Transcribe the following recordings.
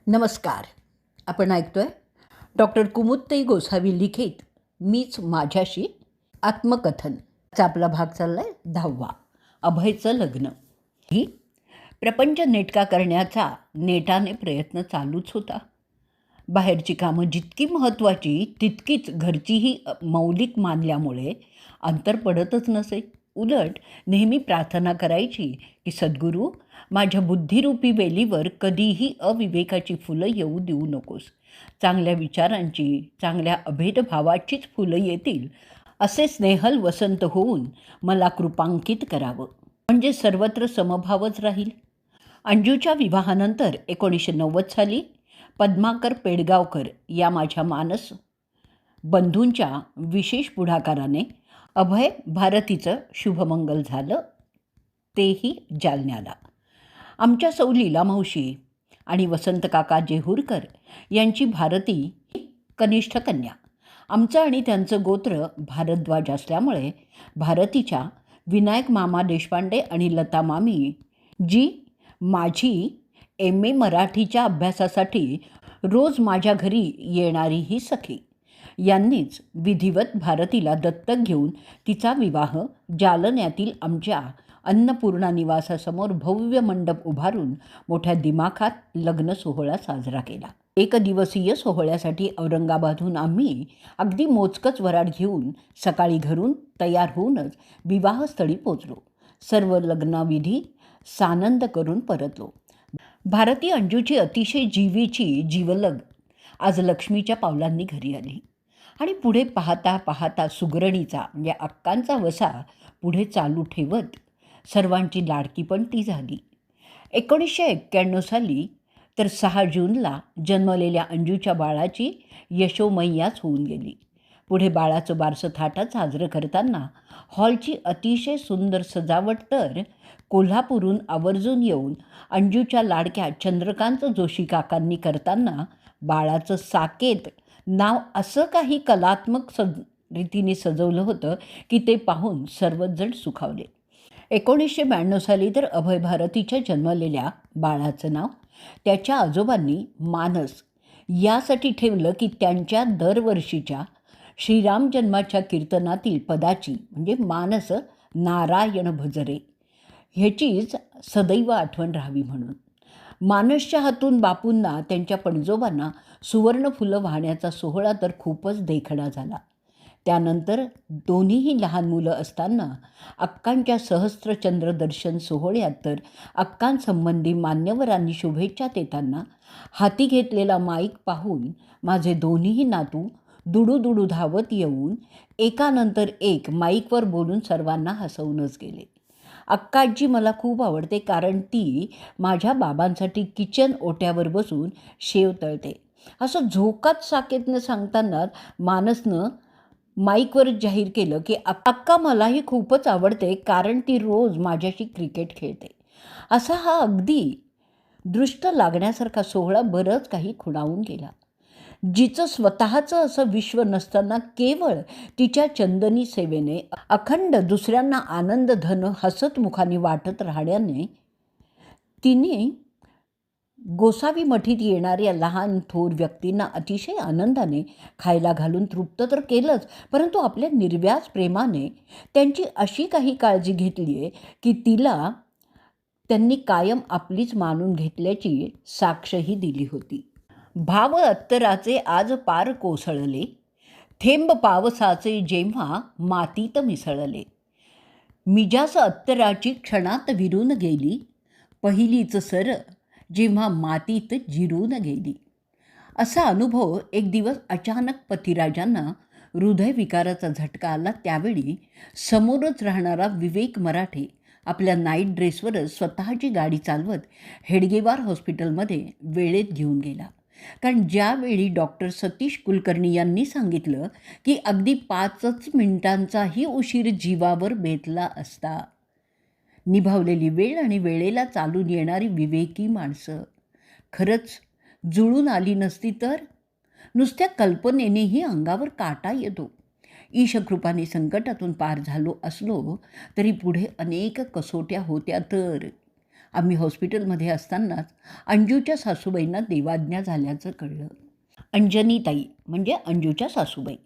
नमस्कार. आपण ऐकतोय डॉक्टर कुमुदताई गोसावी लिखित मीच माझ्याशी आत्मकथन. चा आपला भाग चाललाय 10वा. अभयचं लग्न. ही प्रपंच नेटका करण्याचा नेटाने प्रयत्न चालूच होता. बाहेरची कामं जितकी महत्त्वाची तितकीच घरचीही मौलिक मानल्यामुळे अंतर पडतच नसे. उलट नेहमी प्रार्थना करायची की सद्गुरू, माझ्या बुद्धिरूपी वेलीवर कधीही अविवेकाची फुलं येऊ देऊ नकोस. चांगल्या विचारांची, चांगल्या अभेदभावाचीच फुलं येतील असे स्नेहल वसंत होऊन मला कृपांकित करावं, म्हणजे सर्वत्र समभावच राहील. अंजूच्या विवाहानंतर 1990 साली पद्माकर पेडगावकर या माझ्या मानस बंधूंच्या विशेष पुढाकाराने अभय भारतीचं शुभमंगल झालं, तेही जालन्याला. आमच्या सौ लीला मावशी आणि वसंत काका जेहूरकर यांची भारती ही कनिष्ठ कन्या. आमचं आणि त्यांचं गोत्र भारद्वाज असल्यामुळे भारतीच्या विनायक मामा देशपांडे आणि लता मामी, जी माझी MA मराठीच्या अभ्यासासाठी रोज माझ्या घरी येणारी ही सखी, यांनीच विधिवत भारतीला दत्तक घेऊन तिचा विवाह जालन्यातील आमच्या अन्नपूर्णा निवासासमोर भव्य मंडप उभारून मोठ्या दिमाखात लग्न सोहळा साजरा केला. 1 दिवसीय सोहळ्यासाठी औरंगाबादहून आम्ही अगदी मोजकच वराड घेऊन सकाळी घरून तयार होऊनच विवाहस्थळी पोचलो. सर्व लग्नविधी सानंद करून परतलो. भारती अंजूची अतिशय जीवीची जीवलग आज लक्ष्मीच्या पावलांनी घरी आली आणि पुढे पाहता पाहता सुगरणीचा म्हणजे अक्कांचा वसा पुढे चालू ठेवत सर्वांची लाडकी पण ती झाली. 1991 साली तर 6 जूनला जन्मलेल्या अंजूच्या बाळाची यशोमय्याच होऊन गेली. पुढे बाळाचं बारसं थाटात साजरं करताना हॉलची अतिशय सुंदर सजावट तर कोल्हापूरहून आवर्जून येऊन अंजूच्या लाडक्या चंद्रकांत जोशी काकांनी करताना बाळाचं साकेत नाव असं काही कलात्मक रीतीने सजवलं होतं की ते पाहून सर्वच जण सुखावले. 1992 साली तर अभय भारतीच्या जन्मलेल्या बाळाचं नाव त्याच्या आजोबांनी मानस यासाठी ठेवलं की त्यांच्या दरवर्षीच्या श्रीराम जन्माच्या कीर्तनातील पदाची म्हणजे मानस नारायण भजरे ह्याचीच सदैव आठवण राहावी म्हणून. मानसच्या हातून बापूंना, त्यांच्या पणजोबांना सुवर्ण फुलं वाहण्याचा सोहळा तर खूपच देखणा झाला. त्यानंतर दोन्हीही लहान मुलं असताना अक्कांच्या सहस्त्रचंद्र दर्शन सोहळ्यात तर अक्कांसंबंधी मान्यवरांनी शुभेच्छा देताना हाती घेतलेला माईक पाहून माझे दोन्हीही नातू दुडू धावत येऊन एकानंतर एक माईकवर बोलून सर्वांना हसवूनच गेले. अक्काजी मला खूप आवडते, कारण ती माझ्या बाबांसाठी किचन ओट्यावर बसून शेव तळते. असं झोकात साकेतनं सांगताना मानसनं माईकवर जाहीर केलं की अक्का मलाही खूपच आवडते, कारण ती रोज माझ्याशी क्रिकेट खेळते. असा हा अगदी दृष्ट लागण्यासारखा सोहळा बरंच काही खुणावून गेला. जिचं स्वतःचं असं विश्व नसताना केवळ तिच्या चंदनी सेवेने अखंड दुसऱ्यांना आनंद धन हसत मुखाने वाटत राहण्याने तिने गोसावी मठीत येणाऱ्या लहान थोर व्यक्तींना अतिशय आनंदाने खायला घालून तृप्त तर केलंच, परंतु आपल्या निर्व्याज प्रेमाने त्यांची अशी काही काळजी घेतली आहे की तिला त्यांनी कायम आपलीच मानून घेतल्याची साक्षही दिली होती. भाव अत्तराचे आज पार कोसळले, थेंब पावसाचे जेव्हा मातीत मिसळले. मिजास अत्तराची क्षणात विरून गेली, पहिलीच सर जेव्हा मातीत जिरून गेली. असा अनुभव एक दिवस अचानक पतिराजांना हृदयविकाराचा झटका आला. त्यावेळी समोरच राहणारा विवेक मराठे आपल्या नाईट ड्रेसवरच स्वतःची गाडी चालवत हेडगेवार हॉस्पिटलमध्ये वेळेत घेऊन गेला. कारण ज्यावेळी डॉक्टर सतीश कुलकर्णी यांनी सांगितलं की अगदी 5 मिनिटांचाही उशीर जीवावर बेतला असता. निभावलेली वेळ आणि वेळेला चालून येणारी विवेकी माणसं खरंच जुळून आली नसती तर नुसत्या कल्पनेनेही अंगावर काटा येतो. ईशकृपाने संकटातून पार झालो असलो तरी पुढे अनेक कसोट्या होत्या तर आम्ही हॉस्पिटलमध्ये असतानाच अंजूच्या सासूबाईंना देवाज्ञा झाल्याचं कळलं. अंजनीताई म्हणजे अंजूच्या सासूबाई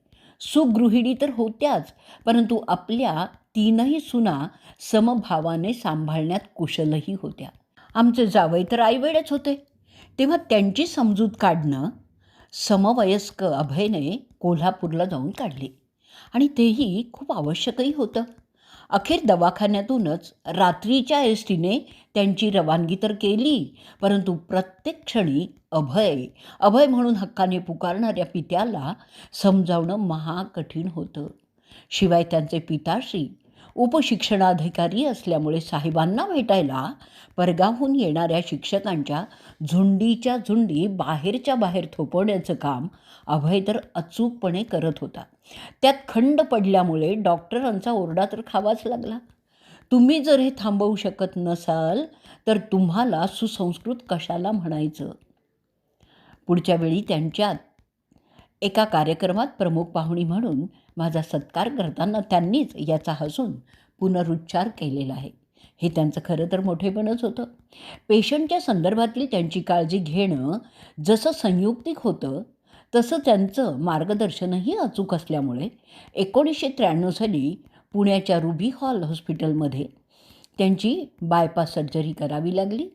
सुगृहिणी तर होत्याच, परंतु आपल्या तीनही सुना समभावाने सांभाळण्यात कुशलही होत्या. आमचे जावई तर आईवेळेच होते, तेव्हा त्यांची समजूत काढणं समवयस्क अभयने कोल्हापूरला जाऊन काढले आणि तेही खूप आवश्यकही होतं. अखेर दवाखान्यातूनच रात्रीच्या एस टीने त्यांची रवानगी तर केली, परंतु प्रत्येक क्षणी अभय अभय म्हणून हक्काने पुकारणाऱ्या पित्याला समजावणं महाकठीण होतं. शिवाय त्यांचे पिताश्री उपशिक्षणाधिकारी असल्यामुळे साहेबांना भेटायला परगावहून येणाऱ्या शिक्षकांच्या झुंडीच्या झुंडी बाहेरच्या बाहेर थोपवण्याचं काम अभय तर अचूकपणे करत होता. त्यात खंड पडल्यामुळे डॉक्टरांचा ओरडा तर खावाच लागला. तुम्ही जर हे थांबवू शकत नसाल तर तुम्हाला सुसंस्कृत कशाला म्हणायचं. पुढच्या वेळी त्यांच्यात एका कार्यक्रमात प्रमुख पाहुणी म्हणून माझा सत्कार करताना त्यांनीच याचा हसून पुनरुच्चार केलेला आहे. हे त्यांचं खरं तर मोठेपणच होतं. पेशंटच्या संदर्भातील त्यांची काळजी घेणं जसं संयुक्तिक होतं तसं त्यांचं मार्गदर्शनही अचूक असल्यामुळे 1993 साली पुण्याच्या रुबी हॉल हॉस्पिटलमध्ये त्यांची बायपास सर्जरी करावी लागली.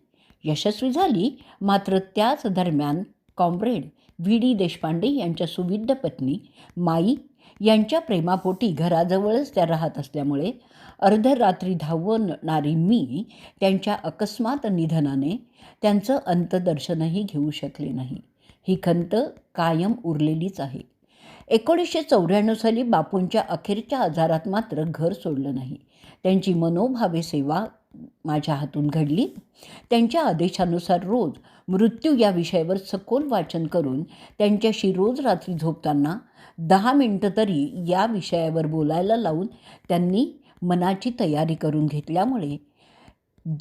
यशस्वी झाली, मात्र त्याच दरम्यान कॉम्रेड व्ही.डी. देशपांडे यांच्या सुविद्ध पत्नी माई यांच्या प्रेमापोटी घराजवळच त्या राहत असल्यामुळे अर्धरात्री धावणारी मी त्यांच्या अकस्मात निधनाने त्यांचं अंत्यदर्शनही घेऊ शकले नाही. ही खंत कायम उरलेलीच आहे. 1994 साली बापूंच्या अखेरच्या आजारात मात्र घर सोडलं नाही. त्यांची मनोभावे सेवा माझ्या हातून घडली. त्यांच्या आदेशानुसार रोज मृत्यू या विषयावर सखोल वाचन करून त्यांच्याशी रोज रात्री झोपताना 10 मिनिटं तरी या विषयावर बोलायला लावून त्यांनी मनाची तयारी करून घेतल्यामुळे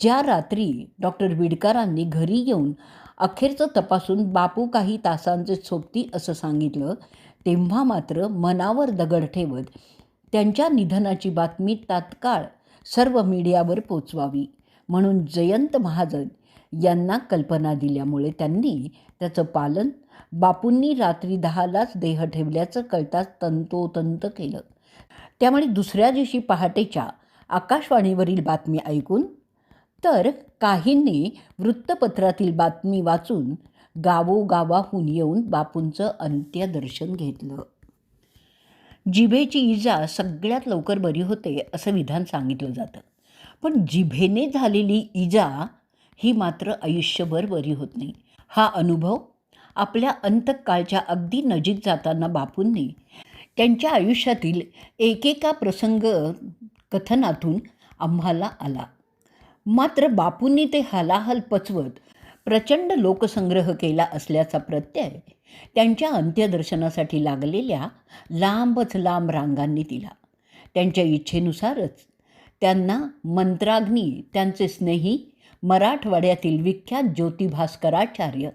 ज्या रात्री डॉक्टर विडकरांनी घरी येऊन अखेरचं तपासून बापू काही तासांचे सोबती असं सांगितलं, तेव्हा मात्र मनावर दगड ठेवत त्यांच्या निधनाची बातमी तात्काळ सर्व मीडियावर पोचवावी म्हणून जयंत महाजन यांना कल्पना दिल्यामुळे त्यांनी त्याचं पालन बापूंनी रात्री 10लाच देह ठेवल्याचं कळताच तंतोतंत केलं. त्यामुळे दुसऱ्या दिवशी पहाटेच्या आकाशवाणीवरील बातमी ऐकून तर काहींनी वृत्तपत्रातील बातमी वाचून गावोगावाहून येऊन बापूंचं अंत्यदर्शन घेतलं. जिभेची इजा सगळ्यात लवकर बरी होते असं विधान सांगितलं जातं, पण जिभेने झालेली इजा ही मात्र आयुष्यभर बरी होत नाही. हा अनुभव आपल्या अंतकाळच्या अगदी नजीक जाताना बापूंनी त्यांच्या आयुष्यातील एकेका प्रसंग कथनातून आम्हाला आला. मात्र बापूंनी ते हलाहल पचवत प्रचंड लोकसंग्रह केला असल्याचा प्रत्यय त्यांच्या अंत्यदर्शनासाठी लागलेल्या लांबच लांब रांगांनी दिला. त्यांच्या इच्छेनुसारच त्यांना मंत्राग्नी त्यांचे स्नेही मराठवाड्यातील विख्यात ज्योतिभास्कराचार्य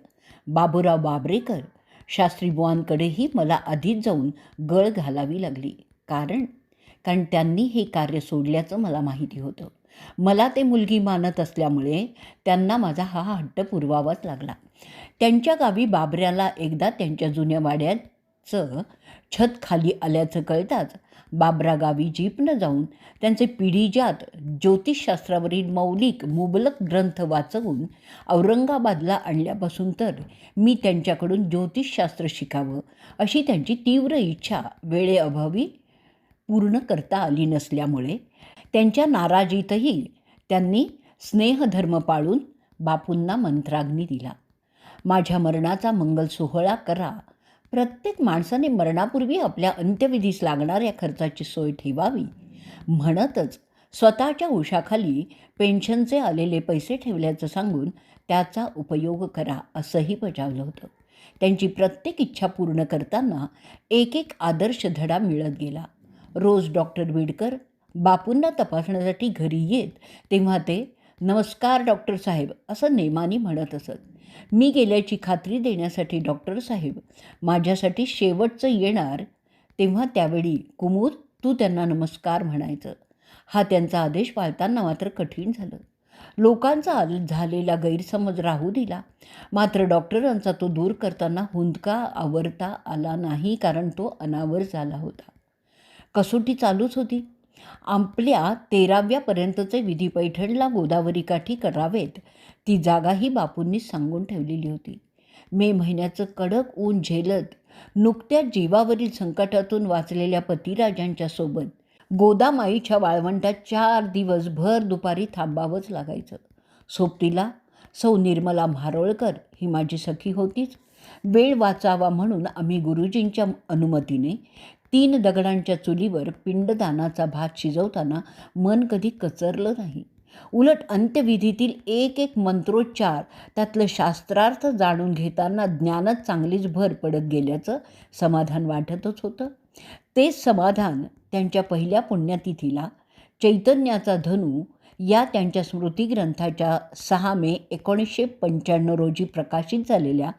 बाबूराव बाबरेकर शास्त्रीबुवांकडेही मला आधीच जाऊन गळ घालावी लागली. कारण त्यांनी हे कार्य सोडल्याचं मला माहिती होतं. मला ते मुलगी मानत असल्यामुळे त्यांना माझा हा हट्ट पुरवावाच लागला. त्यांच्या गावी बाबऱ्याला एकदा त्यांच्या जुन्या वाड्याचं छत खाली आल्याचं कळताच बाबरा गावी जीपनं जाऊन त्यांचे पिढीजात ज्योतिषशास्त्रावरील मौलिक मुबलक ग्रंथ वाचवून औरंगाबादला आणल्यापासून तर मी त्यांच्याकडून ज्योतिषशास्त्र शिकावं अशी त्यांची तीव्र इच्छा वेळेअभावी पूर्ण करता आली नसल्यामुळे त्यांच्या नाराजीतही त्यांनी स्नेहधर्म पाळून बापूंना मंत्राग्नी दिला. माझ्या मरणाचा मंगल सोहळा करा. प्रत्येक माणसाने मरणापूर्वी आपल्या अंत्यविधीस लागणाऱ्या खर्चाची सोय ठेवावी म्हणतच स्वतःच्या उशाखाली पेन्शनचे आलेले पैसे ठेवल्याचं सांगून त्याचा उपयोग करा असंही बजावलं होतं. त्यांची प्रत्येक इच्छा पूर्ण करताना एक एक आदर्श धडा मिळत गेला. रोज डॉक्टर विडकर बापूंना तपासण्यासाठी घरी येत तेव्हा ते नमस्कार डॉक्टर साहेब असं नेमाने म्हणत असत. मी गेल्याची खात्री देण्यासाठी डॉक्टर साहेब माझ्यासाठी शेवटचं येणार तेव्हा त्यावेळी कुमूद तू त्यांना नमस्कार म्हणायचं. हा त्यांचा आदेश पाळताना मात्र कठीण झालं. लोकांचा झालेला गैरसमज राहू दिला. मात्र डॉक्टरांचा तो दूर करताना हुंदका आवरता आला नाही, कारण तो अनावर झाला होता. कसोटी चालूच होती. आपल्या 13व्यापर्यंतचे विधी पैठणला गोदावरीकाठी करावेत, ती जागाही बापूंनीच सांगून ठेवलेली होती. मे महिन्याचं कडक ऊन झेलत नुकत्याच जीवावरील संकटातून वाचलेल्या पतिराजांच्या सोबत गोदामाईच्या वाळवंटात 4 दिवस भर दुपारी थांबावंच लागायचं. सोबतीला सौ निर्मला म्हारोळकर ही माझी सखी होतीच. वेळ वाचावा म्हणून आम्ही गुरुजींच्या अनुमतीने 3 दगडांच्या चुलीवर पिंडदानाचा भात शिजवताना मन कधी कचरलं नाही. उलट अंत्यविधीतील एक एक मंत्रोच्चार, त्यातलं शास्त्रार्थ जाणून घेताना ज्ञानात चांगलीच भर पडत गेल्याचं समाधान वाटतच होतं. तेच समाधान त्यांच्या पहिल्या पुण्यतिथीला चैतन्याचा धनू या त्यांच्या स्मृतिग्रंथाच्या 6 मे 1995 रोजी प्रकाशित झालेल्या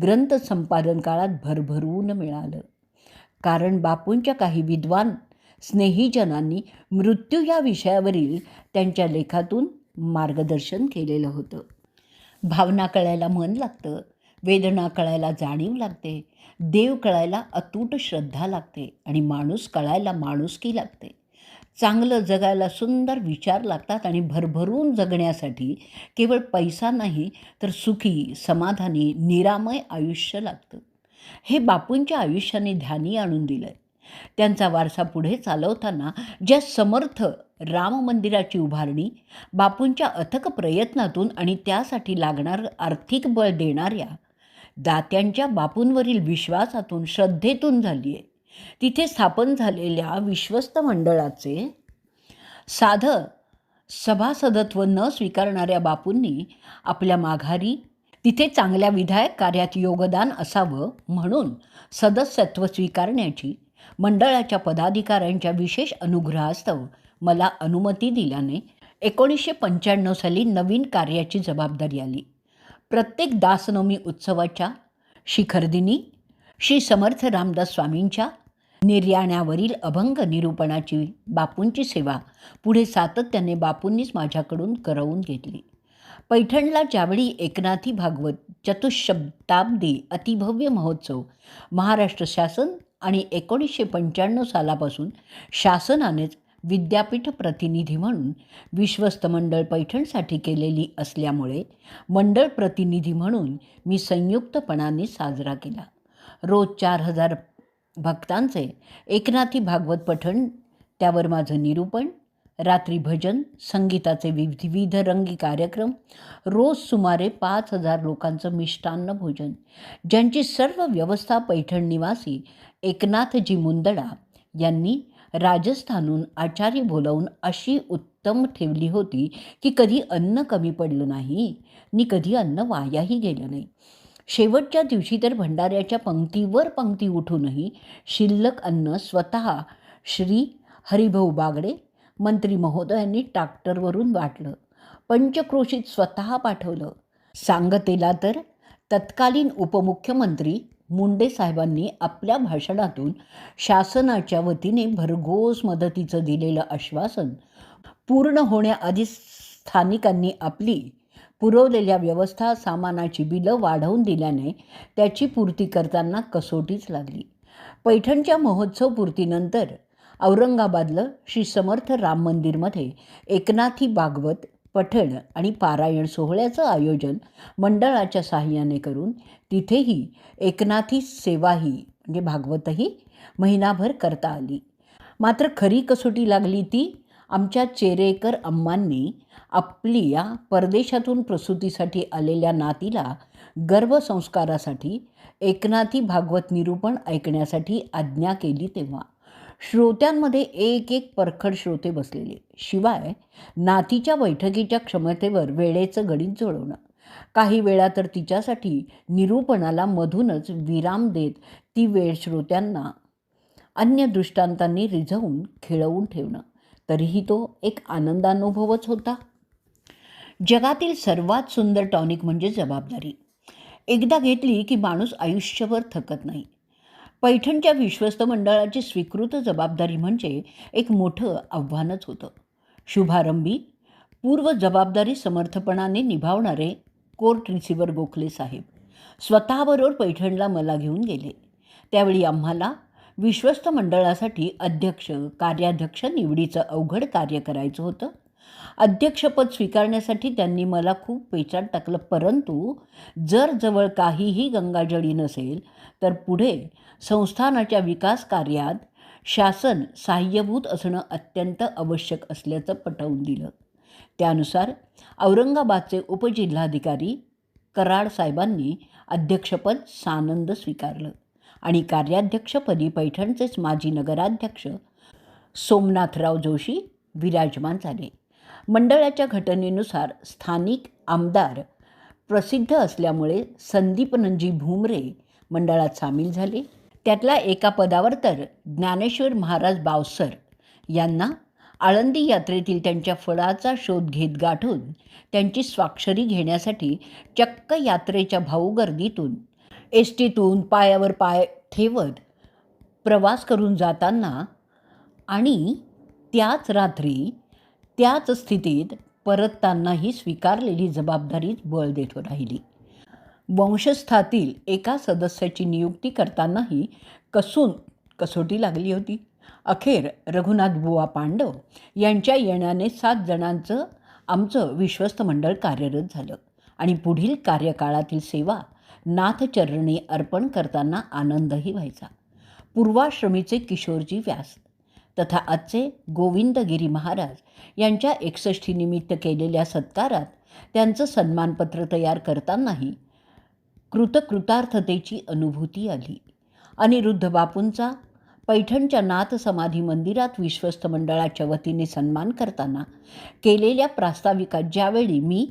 ग्रंथ संपादन काळात भरभरून मिळालं. कारण बापूंच्या काही विद्वान स्नेहीजनांनी मृत्यू या विषयावरील त्यांच्या लेखातून मार्गदर्शन केलेलं होतं. भावना कळायला मन लागतं, वेदना कळायला जाणीव लागते, देव कळायला अतूट श्रद्धा लागते आणि माणूस कळायला माणुसकी लागते. चांगलं जगायला सुंदर विचार लागतात आणि भरभरून जगण्यासाठी केवळ पैसा नाही तर सुखी, समाधानी, निरामय आयुष्य लागतं. हे बापूंच्या आयुष्याने ध्यानी आणून दिलं आहे. त्यांचा वारसा पुढे चालवताना ज्या समर्थ राम मंदिराची उभारणी बापूंच्या अथक प्रयत्नातून आणि त्यासाठी लागणारं आर्थिक बळ देणाऱ्या दात्यांच्या बापूंवरील विश्वासातून, श्रद्धेतून झाली आहे. तिथे स्थापन झालेल्या विश्वस्त मंडळाचे साधं सभासदत्व न स्वीकारणाऱ्या बापूंनी आपल्या माघारी तिथे चांगल्या विधायक कार्यात योगदान असावं म्हणून सदस्यत्व स्वीकारण्याची मंडळाच्या पदाधिकाऱ्यांच्या विशेष अनुग्रहास्तव मला अनुमती दिल्याने 1995 साली नवीन कार्याची जबाबदारी आली. प्रत्येक दासनवमी उत्सवाच्या शिखरदिनी श्री समर्थ रामदास स्वामींच्या निर्याण्यावरील अभंग निरूपणाची बापूंची सेवा पुढे सातत्याने बापूंनीच माझ्याकडून करवून घेतली. पैठणला ज्यावेळी एकनाथी भागवत चतुःशताब्दी अतिभव्य महोत्सव महाराष्ट्र शासन आणि 1995 सालापासून शासनानेच विद्यापीठ प्रतिनिधी म्हणून विश्वस्त मंडळ पैठणसाठी केलेली असल्यामुळे मंडळ प्रतिनिधी म्हणून मी संयुक्तपणाने साजरा केला. रोज 4000 भक्तांचे एकनाथी भागवत पठण, त्यावर माझं निरूपण, रात्री भजन, संगीताचे विविध रंगी कार्यक्रम, रोज सुमारे 5000 लोकांचं मिष्टान्न भोजन, ज्यांची सर्व व्यवस्था पैठण निवासी एकनाथजी मुंदडा यांनी राजस्थानहून आचार्य बोलावून अशी उत्तम ठेवली होती की कधी अन्न कमी पडलं नाही नि कधी अन्न वायाही गेलं नाही. शेवटच्या दिवशी तर भंडाऱ्याच्या पंक्तीवर पंक्ती उठूनही शिल्लक अन्न स्वतः श्री हरिभाऊ बागडे मंत्री महोदयांनी ट्रॅक्टरवरून वाटलं. पंचक्रोशीत स्वतः पाठवलं. सांगतेला तर तत्कालीन उपमुख्यमंत्री मुंडे साहेबांनी आपल्या भाषणातून शासनाच्या वतीने भरघोस मदतीचं दिलेलं आश्वासन पूर्ण होण्याआधी स्थानिकांनी आपली पुरवलेल्या व्यवस्था सामानाची बिलं वाढवून दिल्याने त्याची पूर्ती करताना कसोटीच लागली. पैठणच्या महोत्सव पूर्तीनंतर औरंगाबादलं श्री समर्थ राम मंदिरमध्ये एकनाथी भागवत पठण आणि पारायण सोहळ्याचं आयोजन मंडळाच्या साहाय्याने करून तिथेही एकनाथी सेवाही म्हणजे भागवतही महिनाभर करता आली. मात्र खरी कसोटी लागली ती आमच्या चेरेकर अम्मांनी आपल्या परदेशातून प्रसूतीसाठी आलेल्या नातीला गर्भसंस्कारासाठी एकनाथी भागवत निरूपण ऐकण्यासाठी आज्ञा केली तेव्हा. श्रोत्यांमध्ये एक एक परखड श्रोते बसलेले. शिवाय नातीच्या बैठकीच्या क्षमतेवर वेळेचं गणित जुळवणं. काही वेळा तर तिच्यासाठी निरूपणाला मधूनच विराम देत ती वेळ श्रोत्यांना अन्य दृष्टांतांनी रिझवून खिळवून ठेवणं. तरीही तो एक आनंदानुभवच होता. जगातील सर्वात सुंदर टॉनिक म्हणजे जबाबदारी. एकदा घेतली की माणूस आयुष्यभर थकत नाही. पैठणच्या विश्वस्त मंडळाची स्वीकृत जबाबदारी म्हणजे एक मोठं आव्हानच होतं. शुभारंभी पूर्व जबाबदारी समर्थपणाने निभावणारे कोर्ट रिसिव्हर गोखले साहेब स्वतःबरोबर पैठणला मला घेऊन गेले. त्यावेळी आम्हाला विश्वस्त मंडळासाठी अध्यक्ष कार्याध्यक्ष निवडीचं अवघड कार्य करायचं होतं. अध्यक्षपद स्वीकारण्यासाठी त्यांनी मला खूप पेचात टाकलं, परंतु जर जवळ काहीही गंगाजळी नसेल तर पुढे संस्थानाच्या विकास कार्यात शासन सहाय्यभूत असणं अत्यंत आवश्यक असल्याचं पटवून दिलं. त्यानुसार औरंगाबादचे उपजिल्हाधिकारी कराड साहेबांनी अध्यक्षपद सानंद स्वीकारलं आणि कार्याध्यक्षपदी पैठणचेच माजी नगराध्यक्ष सोमनाथराव जोशी विराजमान झाले. मंडळाच्या घटनेनुसार स्थानिक आमदार प्रसिद्ध असल्यामुळे संदीपनंजी भुमरे मंडळात सामील झाले. त्यातल्या एका पदावर तर ज्ञानेश्वर महाराज बावसर यांना आळंदी यात्रेतील त्यांच्या फळाचा शोध घेत गाठून त्यांची स्वाक्षरी घेण्यासाठी चक्क यात्रेच्या भाऊगर्दीतून एसटीतून पायावर पाय ठेवत प्रवास करून जाताना आणि त्याच रात्री त्याच स्थितीत परततानाही स्वीकारलेली जबाबदारीच बळ देत राहिली. वंशस्थातील एका सदस्याची नियुक्ती करतानाही कसोटी लागली होती. अखेर रघुनाथ बुवा पांडव यांच्या येण्याने 7 जणांचं आमचं विश्वस्त मंडळ कार्यरत झालं आणि पुढील कार्यकाळातील सेवा नाथचरणी अर्पण करताना आनंदही व्हायचा. पूर्वाश्रमीचे किशोरजी व्यास तथा आजचे गोविंदगिरी महाराज यांच्या 61 निमित्त केलेल्या सत्कारात त्यांचं सन्मानपत्र तयार करतानाही कृतकृतार्थतेची अनुभूती आली. अनिरुद्ध बापूंचा पैठणच्या नाथ समाधी मंदिरात विश्वस्त मंडळाच्या वतीने सन्मान करताना केलेल्या प्रास्ताविकात ज्यावेळी मी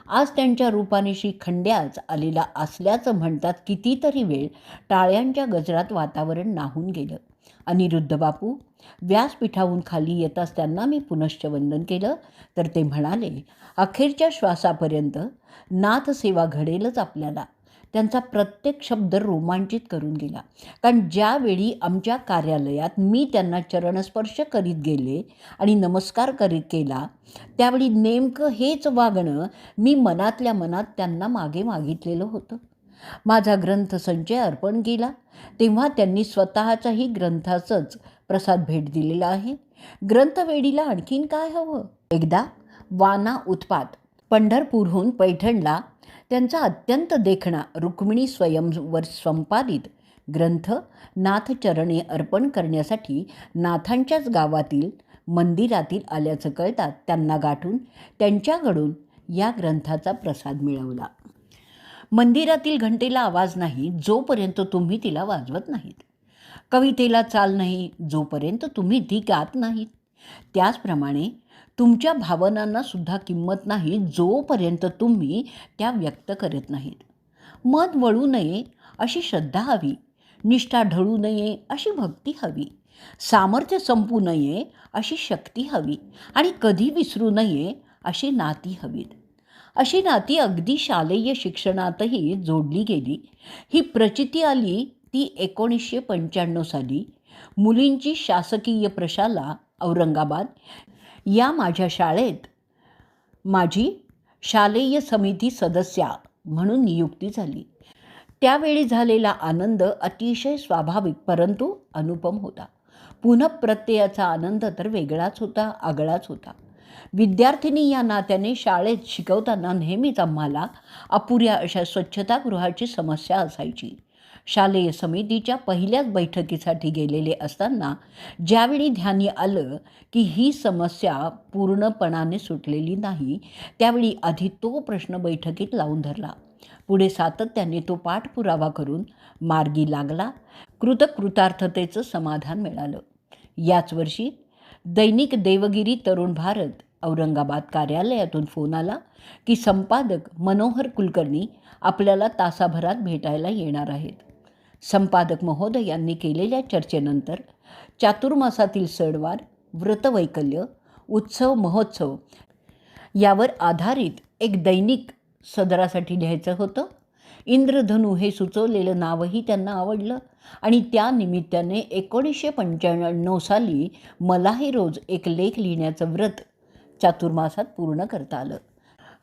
आज त्यांच्या रूपाने श्री खंड्याच आलेला असल्याचं म्हणतात कितीतरी वेळ टाळ्यांच्या गजरात वातावरण नाहून गेलं. अनिरुद्ध बापू व्यासपीठाहून खाली येताच त्यांना मी पुनश्च वंदन केलं तर ते म्हणाले, अखेरच्या श्वासापर्यंत नाथसेवा घडेलच आपल्याला. त्यांचा प्रत्येक शब्द रोमांचित करून गेला. कारण ज्यावेळी आमच्या कार्यालयात मी त्यांना चरणस्पर्श करीत गेले आणि नमस्कार केला त्यावेळी नेमकं हेच वागणं मी मनातल्या मनात त्यांना मागे मागितलेलं होतं. माझा ग्रंथसंचय अर्पण केला तेव्हा त्यांनी स्वतःच्याही ग्रंथाचंच प्रसाद भेट दिलेला आहे. ग्रंथवेडीला आणखीन काय हवं. एकदा वाना उत्पात पंढरपूरहून पैठणला त्यांचा अत्यंत देखणा रुक्मिणी स्वयंवर संपादित ग्रंथ नाथचरणी अर्पण करण्यासाठी नाथांच्याच गावातील मंदिरातील आल्याचं कळतात त्यांना गाठून त्यांच्याकडून या ग्रंथाचा प्रसाद मिळवला. मंदिरातील घंटेला आवाज नाही जोपर्यंत तुम्ही तिला वाजवत नाहीत. कवितेला चाल नाही जोपर्यंत तुम्ही ती गात नाहीत. त्याचप्रमाणे तुमच्या भावनांना सुद्धा किंमत नाही जोपर्यंत तुम्ही त्या व्यक्त करत नाहीत. मत वळू नये अशी श्रद्धा हवी, निष्ठा ढळू नये अशी भक्ती हवी, सामर्थ्य संपू नये अशी शक्ती हवी आणि कधी विसरू नये अशी नाती हवीत. अशी नाती अगदी शालेय शिक्षणातही जोडली गेली. ही प्रचिती आली ती 1995 साली. मुलींची शासकीय प्रशाला औरंगाबाद या माझ्या शाळेत माझी शालेय समिती सदस्या म्हणून नियुक्ती झाली. त्यावेळी झालेला आनंद अतिशय स्वाभाविक परंतु अनुपम होता. पुनःप्रत्ययाचा आनंद तर वेगळाच होता, आगळाच होता. विद्यार्थिनी या नात्याने शाळेत शिकवताना नेहमीच आम्हाला अपुऱ्या अशा स्वच्छतागृहाची समस्या असायची. शालेय समितीच्या पहिल्याच बैठकीसाठी गेलेले असताना ज्यावेळी ध्यानी आलं की ही समस्या पूर्णपणाने सुटलेली नाही त्यावेळी आधी तो प्रश्न बैठकीत लावून धरला. पुढे सातत्याने तो पाठपुरावा करून मार्गी लागला. कृतकृतार्थतेचं समाधान मिळालं. याच वर्षी दैनिक देवगिरी तरुण भारत औरंगाबाद कार्यालयातून फोन आला की संपादक मनोहर कुलकर्णी आपल्याला तासाभरात भेटायला येणार आहेत. संपादक महोदयांनी केलेल्या चर्चेनंतर चातुर्मासातील सणवार, व्रतवैकल्य, उत्सव महोत्सव यावर आधारित एक दैनिक सदरासाठी लिहायचं होतं. इंद्रधनू हे सुचवलेलं नावही त्यांना आवडलं आणि त्या निमित्ताने 1995 साली मलाही रोज एक लेख लिहिण्याचं व्रत चातुर्मासात पूर्ण करता आलं.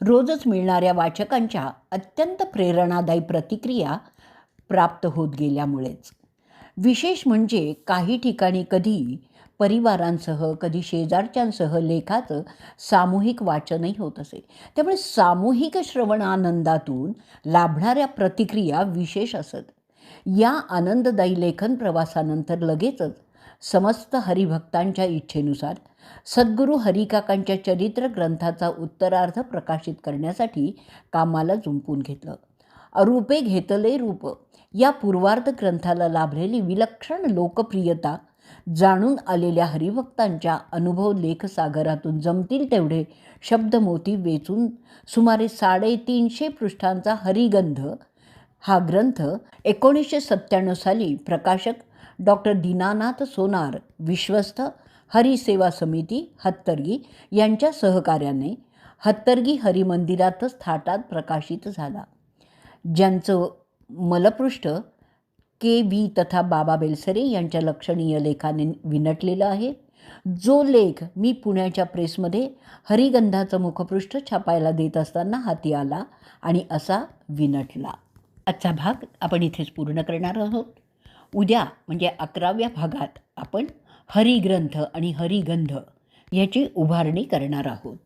रोजच मिळणाऱ्या वाचकांच्या अत्यंत प्रेरणादायी प्रतिक्रिया प्राप्त होत गेल्यामुळेच. विशेष म्हणजे काही ठिकाणी कधी परिवारांसह, कधी शेजारच्यांसह लेखाचं सामूहिक वाचनही होत असे. त्यामुळे सामूहिक श्रवणानंदातून लाभणाऱ्या प्रतिक्रिया विशेष असत. या आनंददायी लेखन प्रवासानंतर लगेचच समस्त हरिभक्तांच्या इच्छेनुसार सद्गुरू हरिकाकांच्या चरित्र ग्रंथाचा उत्तरार्ध प्रकाशित करण्यासाठी कामाला जुंपून घेतलं. अरूपे घेतले रूप या पूर्वार्ध ग्रंथाला लाभलेली विलक्षण लोकप्रियता जाणून आलेल्या हरिभक्तांच्या अनुभव लेखसागरातून जमतील तेवढे शब्दमोती वेचून सुमारे 350 पृष्ठांचा हरिगंध हा ग्रंथ 1997 साली प्रकाशक डॉक्टर दीनानाथ सोनार, विश्वस्त, हरिसेवा समिती, हत्तरगी यांच्या सहकार्याने हत्तरगी हरिमंदिरातच थाटात प्रकाशित झाला. ज्यांचं मलपृष्ठ के.व्ही. तथा बाबा बेलसरे यांच्या लक्षणीय लेखाने विणटलेलं आहे. जो लेख मी पुण्याच्या प्रेसमध्ये हरिगंधाचं मुखपृष्ठ छापायला देत असताना हाती आला आणि असा विणटला. आजचा भाग आपण इथेच पूर्ण करणार आहोत. उद्या म्हणजे 11व्या भागात आपण हरिग्रंथ आणि हरिगंध याची उभारणी करणार आहोत.